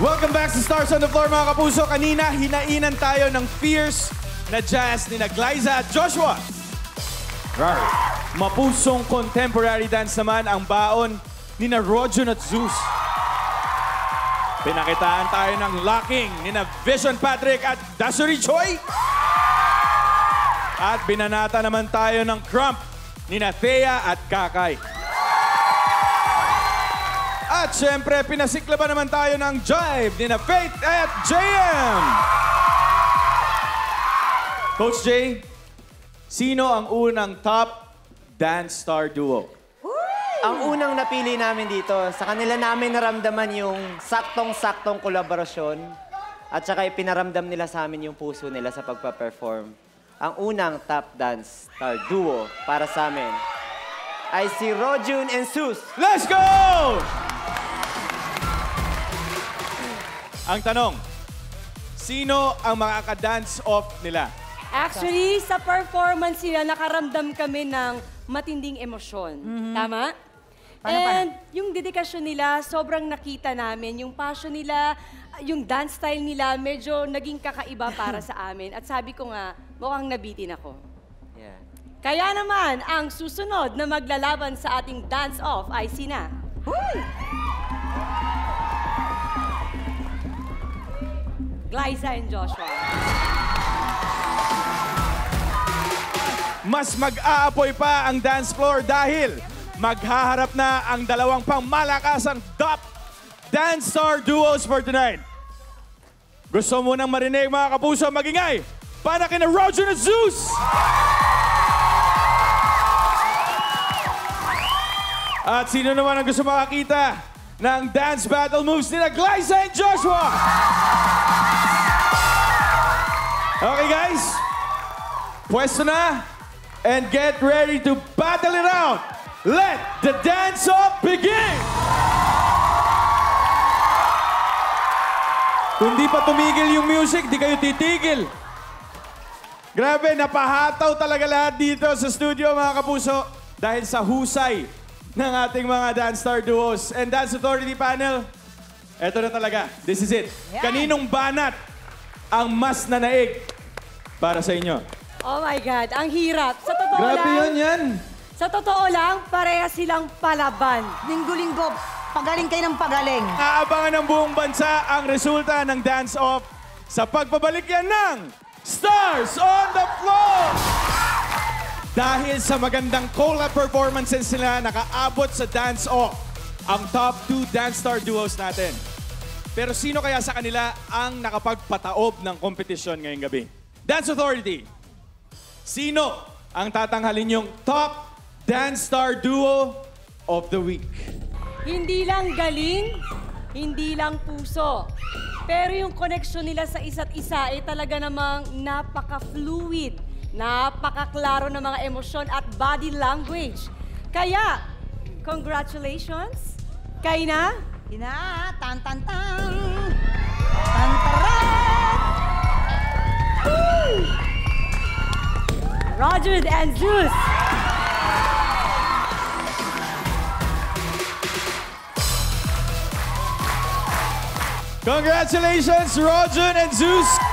Welcome back sa Stars on the Floor, mga kapuso. Kanina, hinainan tayo ng fierce na jazz ni Glyza at Joshua. Mapusong contemporary dance naman ang baon ni Rojon at Zeus. Pinakitaan tayo ng locking ni Vision Patrick at Dasuri Choi. At binanata naman tayo ng crump ni Thea at Kakay. At syempre, pinasiklaban naman tayo ng jive ni Faith at JM. Coach Jay, sino ang unang top dance star duo? Ang unang napili namin dito, sa kanila namin naramdaman yung saktong-saktong kolaborasyon at saka ipinaramdam nila sa amin yung puso nila sa pagpa-perform. Ang unang top dance star duo para sa amin ay si Rojon and Zeus. Let's go! Ang tanong, sino ang makaka-dance off nila? Actually, sa performance nila, nakaramdam kami ng matinding emosyon. Tama? And yung dedikasyon nila, sobrang nakita namin. Yung passion nila, yung dance style nila, medyo naging kakaiba para sa amin. At sabi ko nga, mukhang nabitin ako. Yeah. Kaya naman, ang susunod na maglalaban sa ating dance-off ay sina. Glyza and Joshua. Mas mag-aapoy pa ang dance floor dahil maghaharap na ang dalawang pangmalakasang top dance star duos for tonight. Gusto mo nang marinig, mga kapuso, magingay para kina Rojon at Zeus! At sino naman ang gusto makakita ng dance battle moves nila Glyza and Joshua? Okay, guys. Pwesto na. And get ready to battle it out. Let the dance-off begin! Kung di pa tumigil yung music, di kayo titigil. Grabe, napahataw talaga lahat dito sa studio, mga kapuso. Dahil sa husay ng ating mga dance star duos. And Dance Authority panel, eto na talaga. This is it. Yeah. Kaninong banat ang mas nanaig para sa inyo? Oh my God, ang hirap. Sa totoo Grabe lang, yan. Sa totoo lang, pareha silang palaban. Linggo-linggo, pagaling kayo ng pagaling. Aabangan ng buong bansa ang resulta ng dance-off sa pagbabalik yan ng Stars on the Floor! Dahil sa magandang collab performances nila, nakaabot sa dance-off ang top 2 dance star duos natin. Pero sino kaya sa kanila ang nakapagpataob ng kompetisyon ngayong gabi? Dance Authority, sino ang tatanghalin yung top dance star duo of the week? Hindi lang galing, hindi lang puso. Pero yung connection nila sa isa't isa ay talaga namang napaka-fluid, napaka-klaro ng mga emosyon at body language. Kaya, congratulations! Kaina? Ina, tan-tan-tan. Tan-taran. Rojon and Zeus! Congratulations, Rojon and Zeus!